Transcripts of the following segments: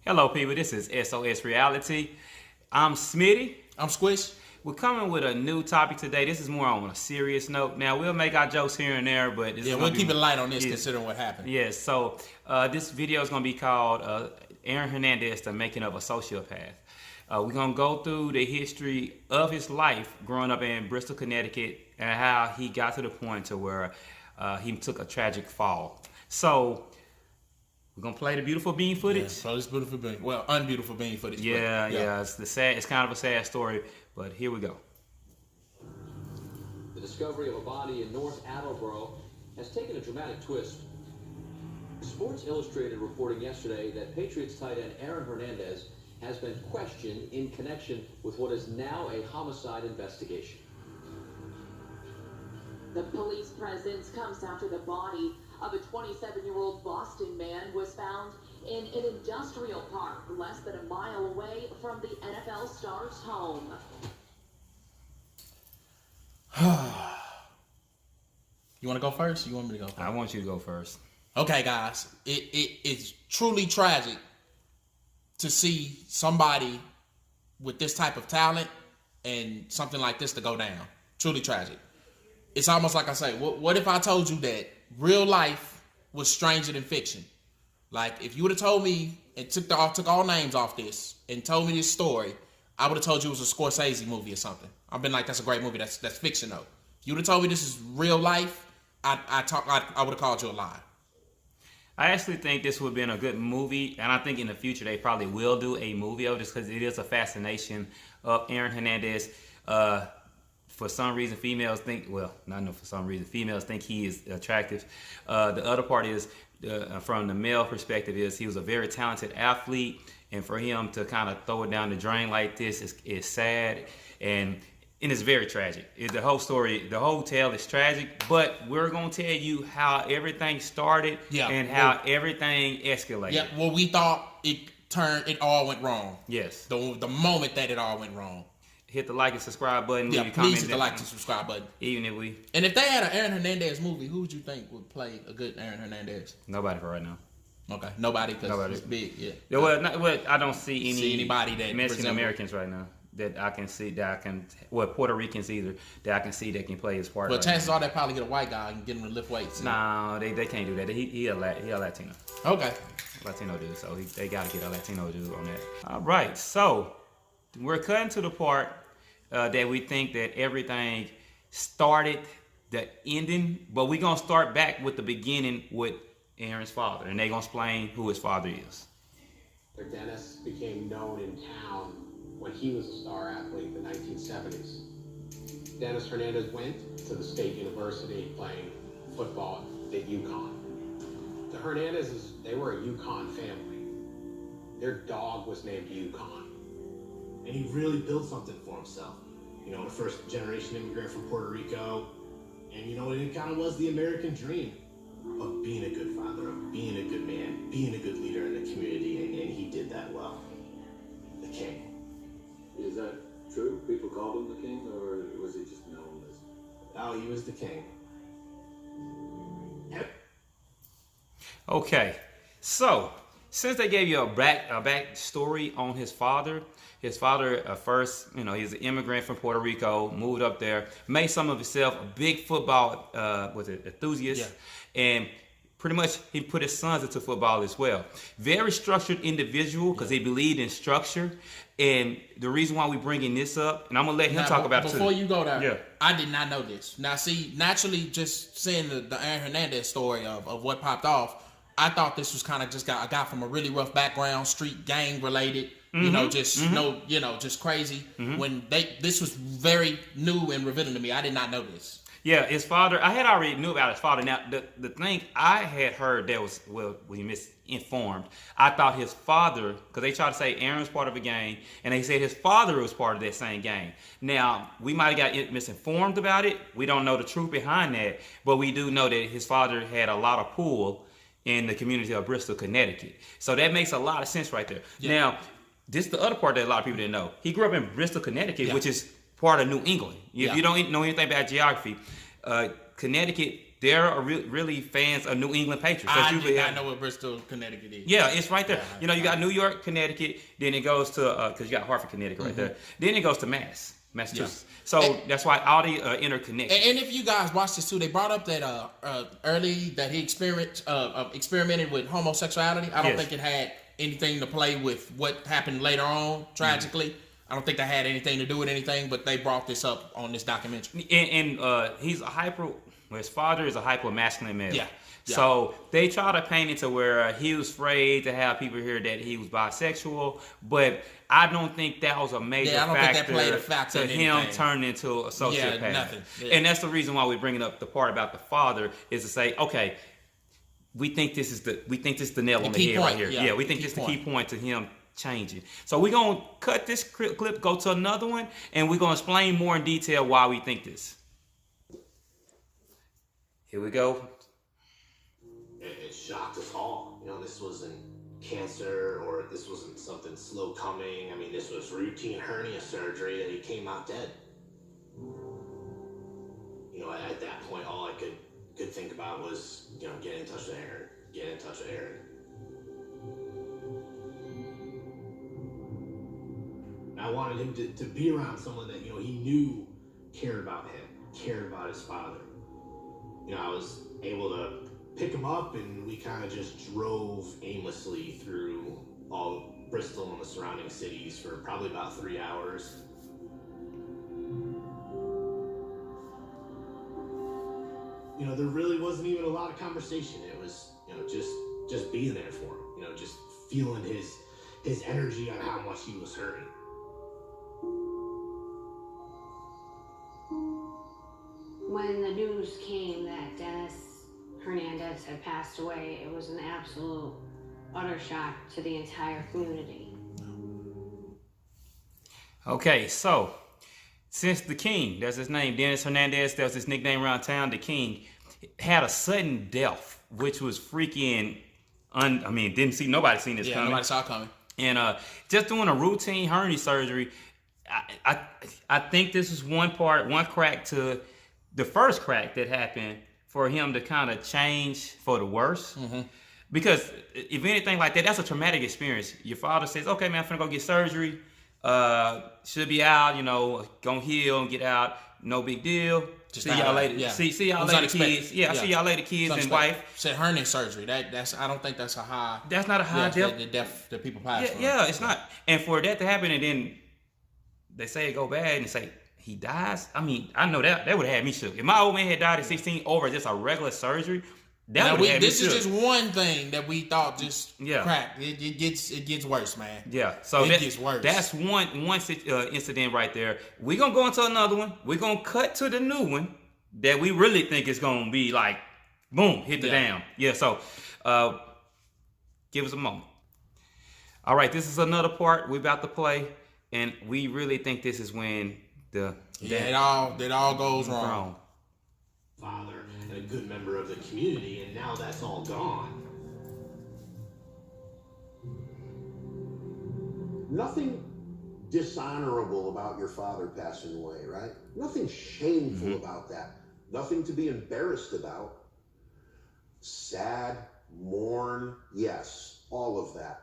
Hello, people. This is SOS Reality. I'm Smitty. I'm Squish. We're coming with a new topic today. This is more on a serious note. Now, we'll make our jokes here and there, but we'll keep it light on this considering what happened. Yes, so this video is going to be called Aaron Hernandez, the making of a sociopath. We're going to go through the history of his life growing up in Bristol, Connecticut, and how he got to the point to where he took a tragic fall. So we're gonna play the beautiful bean footage. Yeah, so this beautiful bean, unbeautiful bean footage. Yeah. It's kind of a sad story, but here we go. The discovery of a body in North Attleboro has taken a dramatic twist. Sports Illustrated reporting yesterday that Patriots tight end Aaron Hernandez has been questioned in connection with what is now a homicide investigation. The police presence comes after the body of a 27-year-old Boston man was found in an industrial park less than a mile away from the NFL star's home. You want to go first? Or you want me to go first? I want you to go first. Okay, guys. It's truly tragic to see somebody with this type of talent and something like this to go down. Truly tragic. It's almost like I say, what if I told you that real life was stranger than fiction? Like, if you would have told me and took all names off this and told me this story, I would have told you it was a Scorsese movie or something. I've been like, that's a great movie. That's fiction, though. If you would have told me this is real life, I would have called you a lie. I actually think this would have been a good movie, and I think in the future they probably will do a movie of this because it is a fascination of Aaron Hernandez. For some reason, females think he is attractive. The other part is, from the male perspective, is he was a very talented athlete, and for him to kind of throw it down the drain like this is sad, and it's very tragic. The whole story, the whole tale is tragic, but we're going to tell you how everything started and how everything escalated. Yeah, well, we thought it all went wrong. Yes. The moment that it all went wrong. Hit the like and subscribe button. Yeah, please hit the like and subscribe button. And if they had an Aaron Hernandez movie, who would you think would play a good Aaron Hernandez? Nobody for right now. Okay, nobody because it's big. Yeah. I don't see anybody that Mexican Americans right now that I can see Puerto Ricans either that I can see that can play his part. Well, right chances now. are they probably get a white guy and get him to lift weights. No, they can't do that. He a Latino. Okay. Latino dude, so they got to get a Latino dude on that. All right, so we're cutting to the part that we think that everything started, the ending, but we're going to start back with the beginning with Aaron's father, and they're going to explain who his father is. Dennis became known in town when he was a star athlete in the 1970s. Dennis Hernandez went to the State University playing football at UConn. The Hernandezes, they were a UConn family. Their dog was named UConn. And he really built something for himself. You know, the first generation immigrant from Puerto Rico. And you know, it kind of was the American dream of being a good father, of being a good man, being a good leader in the community, and he did that well. The king. Is that true? People called him the king, or was he just known as? Oh, he was the king. Okay, so since they gave you a back story on his father first, he's an immigrant from Puerto Rico, moved up there, made some of himself a big football enthusiast, and pretty much he put his sons into football as well. Very structured individual because he believed in structure. And the reason why we bringing this up, and I'm gonna let him talk about it too. Before you go there, I did not know this. Now, see, naturally, just seeing the Aaron Hernandez story of what popped off, I thought this was kind of just a guy from a really rough background, street gang related, just crazy. When this was very new and revealing to me, I did not know this. Yeah, his father, I had already knew about his father. Now, the thing I had heard that was, we misinformed. I thought his father, because they tried to say Aaron was part of a gang, and they said his father was part of that same gang. Now, we might have got misinformed about it. We don't know the truth behind that, but we do know that his father had a lot of pull in the community of Bristol, Connecticut. So that makes a lot of sense right there. Yeah. Now, this is the other part that a lot of people didn't know. He grew up in Bristol, Connecticut, which is part of New England. If you don't know anything about geography, Connecticut they're really fans of New England Patriots. I did not know what Bristol, Connecticut is. Yeah, it's right there. You got New York, Connecticut, then it goes to, because you got Hartford, Connecticut right there. Then it goes to Massachusetts. Yeah. So that's why all the interconnected. And if you guys watch this too, they brought up that early that he experimented with homosexuality. I don't think it had anything to play with what happened later on, tragically. I don't think that had anything to do with anything, but they brought this up on this documentary. And he's his father is a hyper-masculine male. Yeah. So they try to paint it to where he was afraid to have people hear that he was bisexual, but I don't think that was a major factor to him turning into a sociopath. Yeah, nothing. Yeah. And that's the reason why we're bringing up the part about the father, is to say, okay, we think this is the nail on the head right here. Yeah, we think this is the key point to him changing. So we're gonna cut this clip, go to another one, and we're gonna explain more in detail why we think this. Here we go. It shocked us all. This wasn't cancer, or this wasn't something slow coming. I mean, this was routine hernia surgery that he came out dead. At that point, all I could think about was, get in touch with Aaron. I wanted him to be around someone that, he knew cared about him, cared about his father. I was able to pick him up, and we kind of just drove aimlessly through all Bristol and the surrounding cities for probably about 3 hours. There really wasn't even a lot of conversation. It was, just being there for him, just feeling his energy on how much he was hurting. When the news came that Dennis Hernandez had passed away, it was an absolute, utter shock to the entire community. Okay, so since the King, that's his name, Dennis Hernandez, that was his nickname around town, the King, had a sudden death, which was freaking, nobody seen this coming. Nobody saw it coming. And just doing a routine hernia surgery, I think this is one crack to the first crack that happened for him to kind of change for the worse. Mm-hmm. Because if anything like that, that's a traumatic experience. Your father says, okay, man, I'm finna go get surgery. Should be out, gonna heal and get out. No big deal. Just see y'all later. Yeah. See y'all later, kids. Yeah, see y'all later, kids and wife. Said hernia surgery. I don't think that's a high. That's not a high death. The death that people pass from. Yeah, it's not. And for that to happen, and then they say it go bad, and say he dies. I know that would have had me shook. If my old man had died at 16 over just a regular surgery, that would have had me shook. This is just one thing that we thought just cracked. It gets worse, man. Yeah, so it gets worse. That's one incident right there. We're gonna go into another one. We're gonna cut to the new one that we really think is gonna be like, boom, hit the dam. Yeah, so give us a moment. All right, this is another part we're about to play, and we really think this is when it all goes wrong. Father and a good member of the community, and now that's all gone. Nothing dishonorable about your father passing away, right? Nothing shameful about that. Nothing to be embarrassed about. Sad, mourn, yes, all of that.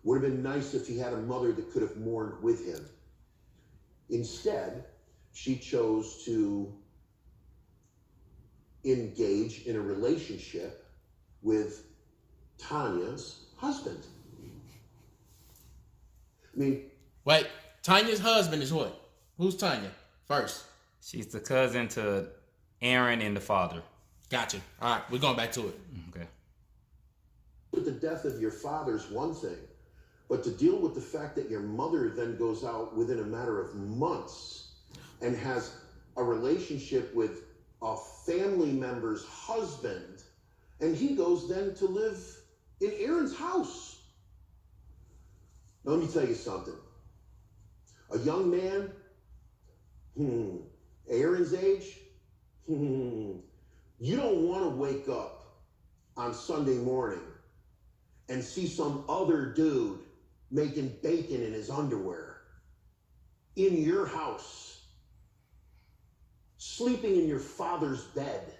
Would have been nice if he had a mother that could have mourned with him. Instead, she chose to engage in a relationship with Tanya's husband. Wait, Tanya's husband is what? Who's Tanya first? She's the cousin to Aaron and the father. Gotcha. All right, we're going back to it. Okay. But the death of your father's one thing. But to deal with the fact that your mother then goes out within a matter of months and has a relationship with a family member's husband, and he goes then to live in Aaron's house. Now, let me tell you something. A young man, Aaron's age, you don't want to wake up on Sunday morning and see some other dude making bacon in his underwear in your house, sleeping in your father's bed.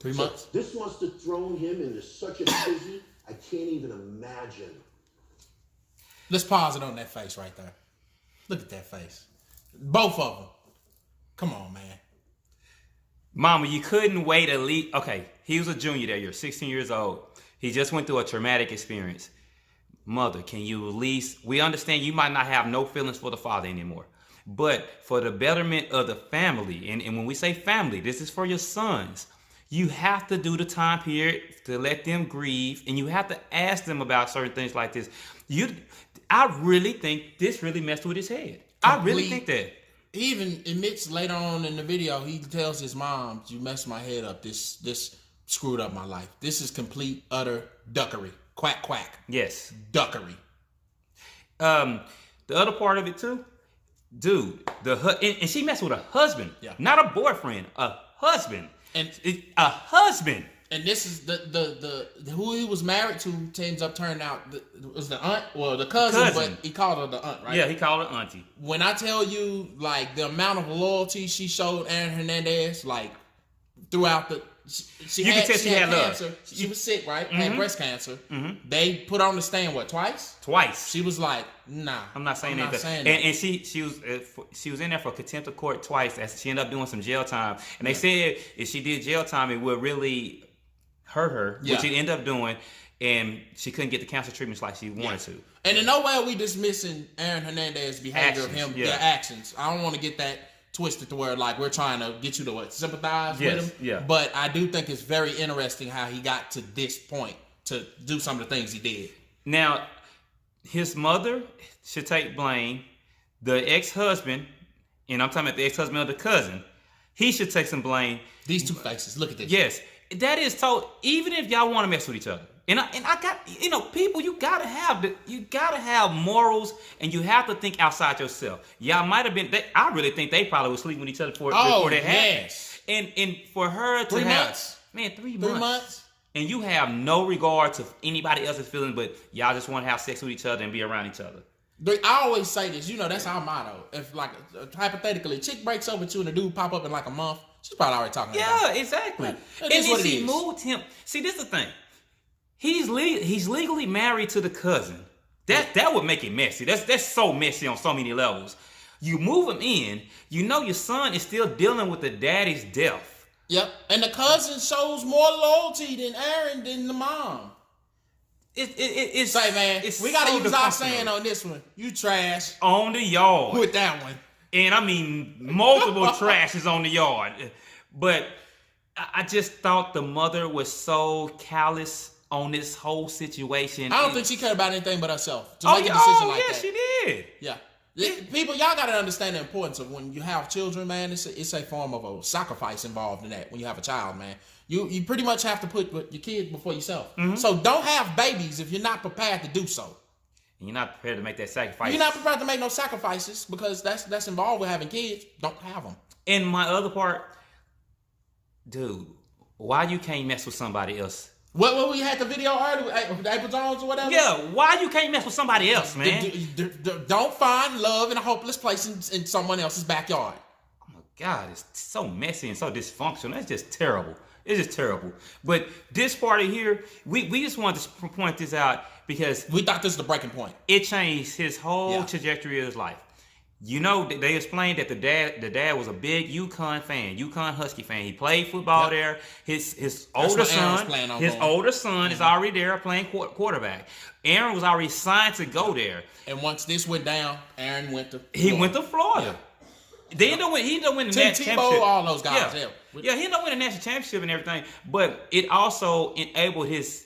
3 months. So this must have thrown him into such a tizzy, I can't even imagine. Let's pause it on that face right there. Look at that face. Both of them. Come on, man. Mama, you couldn't wait at least. Okay, he was a junior that year, 16 years old. He just went through a traumatic experience. Mother, can you at least, we understand you might not have no feelings for the father anymore, but for the betterment of the family, and when we say family, this is for your sons, you have to do the time period to let them grieve, and you have to ask them about certain things like this. I really think this really messed with his head. I really think that. He even admits later on in the video, he tells his mom, "You messed my head up. This screwed up my life. This is complete, utter duckery. Quack, quack." Yes. Duckery. The other part of it too, dude, and she messed with a husband, not a boyfriend, a husband. And a husband. And this is the who he was married to ends up turning out was the aunt or the cousin, but he called her the aunt, right? Yeah, he called her auntie. When I tell you, like, the amount of loyalty she showed Aaron Hernandez, like, throughout the she had cancer. She was sick, right? Had breast cancer. Mm-hmm. They put her on the stand twice? Twice. She was like, "Nah, I'm not saying that." And she was in there for contempt of court twice. As she ended up doing some jail time, and they said if she did jail time, it would really hurt her, which she ended up doing, and she couldn't get the cancer treatments like she wanted to. And in no way are we dismissing Aaron Hernandez's behavior of him, their actions. I don't want to get that twisted to where, like, we're trying to get you to sympathize with him. Yeah. But I do think it's very interesting how he got to this point to do some of the things he did. Now, his mother should take blame. The ex-husband, and I'm talking about the ex-husband of the cousin, he should take some blame. These two faces, look at this. Yes. That is told. Even if y'all want to mess with each other, and I got, people, you gotta have morals, and you have to think outside yourself. Y'all might have been. I really think they probably were sleeping with each other before that happened. And for her to 3 months, 3 months, and you have no regard to anybody else's feelings, but y'all just want to have sex with each other and be around each other. I always say this, that's our motto. If, like, hypothetically, a chick breaks up with you and a dude pop up in like a month, she's probably already talking about it. Yeah, exactly. And if she moved him, see, this is the thing. He's legally married to the cousin. That would make it messy. That's so messy on so many levels. You move him in, your son is still dealing with the daddy's death. Yep, and the cousin shows more loyalty than Aaron than the mom. It's say, man, we gotta use our saying on this one. You trash on the yard with that one, and I mean multiple trashes on the yard. But I just thought the mother was so callous on this whole situation. I don't think she cared about anything but herself to make a decision like that. She did. Yeah. People, y'all gotta understand the importance of when you have children, man. It's a form of a sacrifice involved in that. When you have a child, man, you pretty much have to put your kid before yourself. Mm-hmm. So don't have babies if you're not prepared to do so. And you're not prepared to make that sacrifice. You're not prepared to make no sacrifices because that's involved with having kids. Don't have them. And my other part, dude, why you can't mess with somebody else? What we had the video earlier with April Jones or whatever? Yeah, why you can't mess with somebody else, man? Don't find love in a hopeless place in someone else's backyard. Oh my God, it's so messy and so dysfunctional. It's just terrible. It's just terrible. But this part of here, we just wanted to point this out because we thought this was the breaking point. It changed his whole trajectory of his life. They explained that the dad was a big UConn fan, UConn Husky fan. He played football there. His older son is already there playing quarterback. Aaron was already signed to go there. And once this went down, Aaron went to Florida. He went to Florida. Yeah. He ended up winning the national championship. all those guys. Yeah, he ended up winning the national championship and everything. But it also enabled his.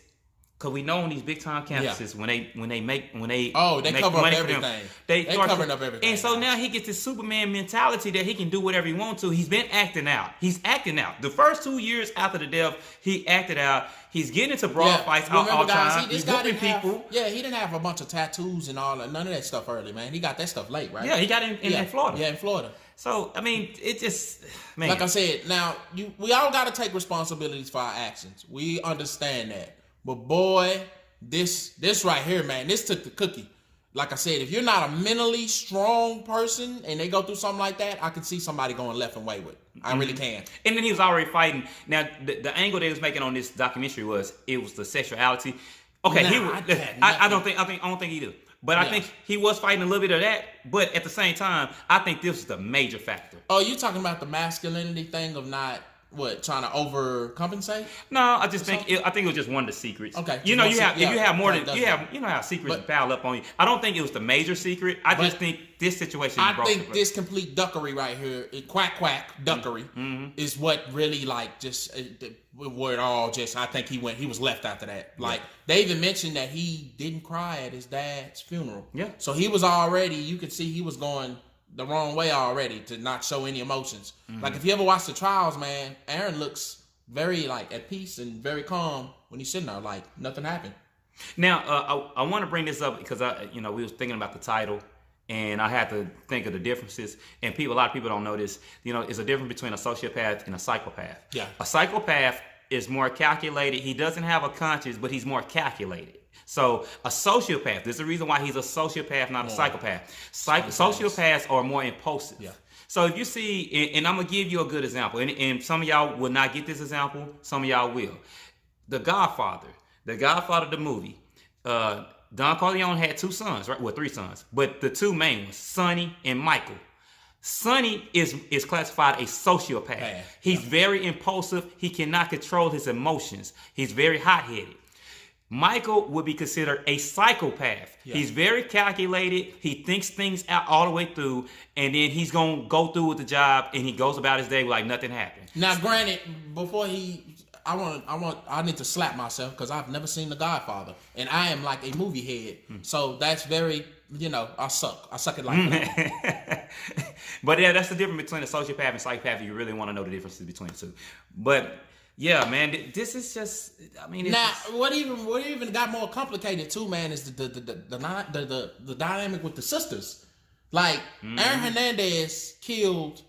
Cause we know on these big time campuses when they cover up everything. They covering up everything. And so now he gets this Superman mentality that he can do whatever he wants to. He's been acting out. He's acting out. The first 2 years after the death, he acted out. He's getting into brawl fights all the time. He's whooping people. He didn't have a bunch of tattoos and all none of that stuff early, man. He got that stuff late, right? Yeah, he got it in Florida. Yeah, in Florida. So I mean, it just man. Like I said, now we all got to take responsibilities for our actions. We understand that. But boy, this right here, man, this took the cookie. like I said, if you're not a mentally strong person and they go through something like that, I can see somebody going left and wayward. I really can. And then he was already fighting. Now, the angle they was making on this documentary was the sexuality. Okay, I don't think he do. But I think he was fighting a little bit of that. But at the same time, I think this is the major factor. Oh, you talking about the masculinity thing of not trying to overcompensate? No, I just think it was just one of the secrets. Okay, you have more than you know how secrets pile up on you. I don't think it was the major secret. I just think this situation. I think this complete duckery right here, quack duckery, is what really just where it all just. I think he was left after that. Like they even mentioned that he didn't cry at his dad's funeral. Yeah, so he was already. You could see he was going the wrong way already to not show any emotions. Like if you ever watch the trials, man, Aaron looks very at peace and very calm when he's sitting there, like nothing happened. Now, I want to bring this up because we was thinking about the title, and I had to think of the differences. And a lot of people don't know this. It's a difference between a sociopath and a psychopath. Yeah, a psychopath is more calculated. He doesn't have a conscience, but he's more calculated. So a sociopath, there's a reason why he's a sociopath, not a psychopath. Sociopaths are more impulsive. Yeah. So if you see, and I'm going to give you a good example, and some of y'all will not get this example, some of y'all will. The Godfather, the movie, Don Corleone had 2 sons, right? Well, 3 sons, but the 2 main ones, Sonny and Michael. Sonny is classified a sociopath. He's very impulsive. He cannot control his emotions. He's very hot-headed. Michael would be considered a psychopath. Yeah. He's very calculated. He thinks things out all the way through, and then he's gonna go through with the job, and he goes about his day like nothing happened. Now, granted, before I need to slap myself because I've never seen The Godfather, and I am like a movie head, so that's very, I suck it like that. But yeah, that's the difference between a sociopath and psychopath. If you really want to know the differences between the two, but. Yeah, man, this is just. I mean, what even got more complicated too, man, is the dynamic with the sisters. Like Aaron Hernandez killed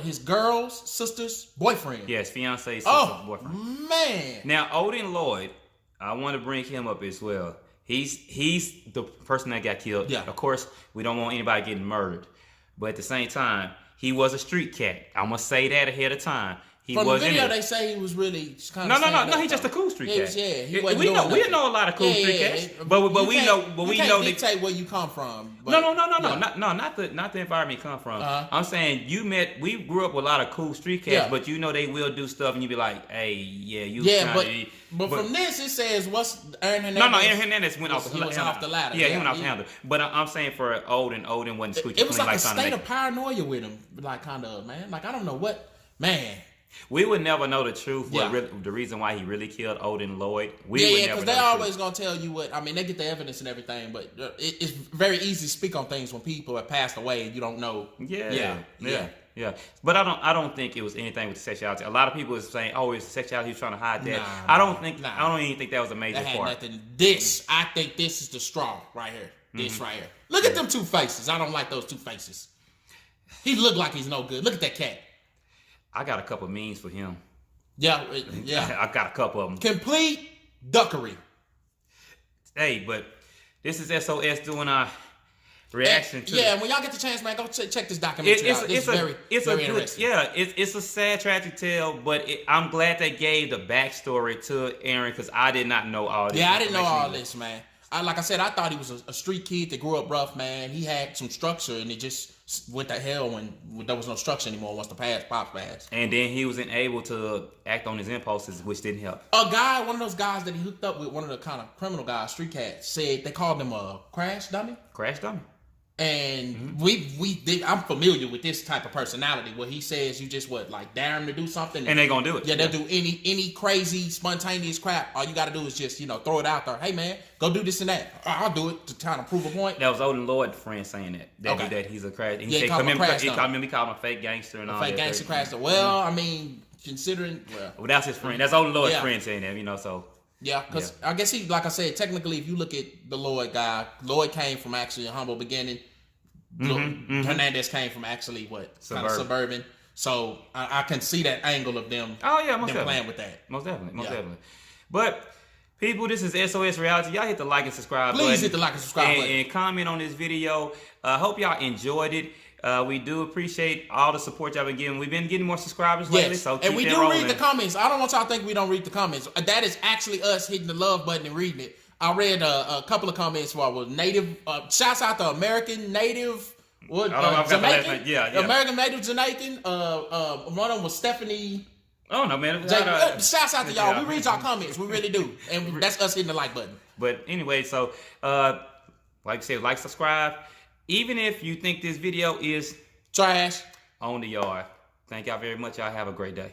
his girl's sister's boyfriend. Yes, fiance's sister's boyfriend. Man. Now Odin Lloyd, I want to bring him up as well. He's the person that got killed. Yeah. Of course, we don't want anybody getting murdered, but at the same time, he was a street cat. I'm gonna say that ahead of time. From the video, they say he was really kind of. No. He's just a cool street cat. We know a lot of cool street cats, but we know. You can't dictate where you come from. No. Not the environment you come from. I'm saying we grew up with a lot of cool street cats, but they will do stuff, and you be like, hey, but from this it says what's Aaron Hernandez? No, Aaron Hernandez went off the ladder. Yeah, he went off the handle. But I'm saying for Odin wasn't squeaky clean. It was like a state of paranoia with him, like kind of man. Like I don't know what man. We would never know the truth. The reason why he really killed Odin Lloyd. Because they're always gonna tell you what. I mean, they get the evidence and everything, but it's very easy to speak on things when people have passed away and you don't know. Yeah. But I don't think it was anything with the sexuality. A lot of people is saying, "Oh, it's sexuality. He's trying to hide that." I don't even think that was a major part. Nothing. I think this is the straw right here. This right here. Look at them 2 faces. I don't like those 2 faces. He looked like he's no good. Look at that cat. I got a couple memes for him. Yeah. I got a couple of them. Complete duckery. Hey, but this is SOS doing our reaction to. Yeah, when y'all get the chance, man, go check this documentary out. It's very interesting. It's a sad, tragic tale, but I'm glad they gave the backstory to Aaron because I did not know all this. Yeah, I didn't know all this, man. Like I said, I thought he was a street kid that grew up rough, man. He had some structure, and it just went to hell when there was no structure anymore once the pops passed. And then he wasn't able to act on his impulses, which didn't help. One of those guys that he hooked up with, one of the kind of criminal guys, street cats, said they called him a crash dummy. Crash dummy. And I'm familiar with this type of personality where he says you just dare him to do something and they're gonna do it. Yeah, they'll do any crazy spontaneous crap. All you gotta do is just throw it out there. Hey man, go do this and that. I'll do it to kind of prove a point. That was Odin Lloyd's friend saying that he's a crash. And he said, called him a fake gangster and all that. Fake gangster crash. Well, I mean, considering that's his friend. That's Odin Lloyd's friend saying that. So. Yeah, because I guess he, like I said, technically, if you look at the Lloyd guy, Lloyd came from actually a humble beginning. Hernandez came from actually kind of suburban. So I can see that angle of them. Oh yeah, most definitely playing with that. Most definitely. But People, this is SOS Reality. Y'all hit the like and subscribe button. Please hit the like and subscribe button. And comment on this video. Hope y'all enjoyed it. We do appreciate all the support y'all been giving. We've been getting more subscribers lately, so keep and we that do rolling. read the comments. I don't want y'all to think we don't read the comments. That is actually us hitting the love button and reading it. I read a couple of comments for native. Shouts out to American Native. Jamaican? Yeah. American Native Jamaican. One of them was Stephanie. Oh no, man. Shouts out to y'all. We read y'all comments. We really do. And that's us hitting the like button. But anyway, so like I said, like, subscribe. Even if you think this video is trash on the yard. Thank y'all very much. Y'all have a great day.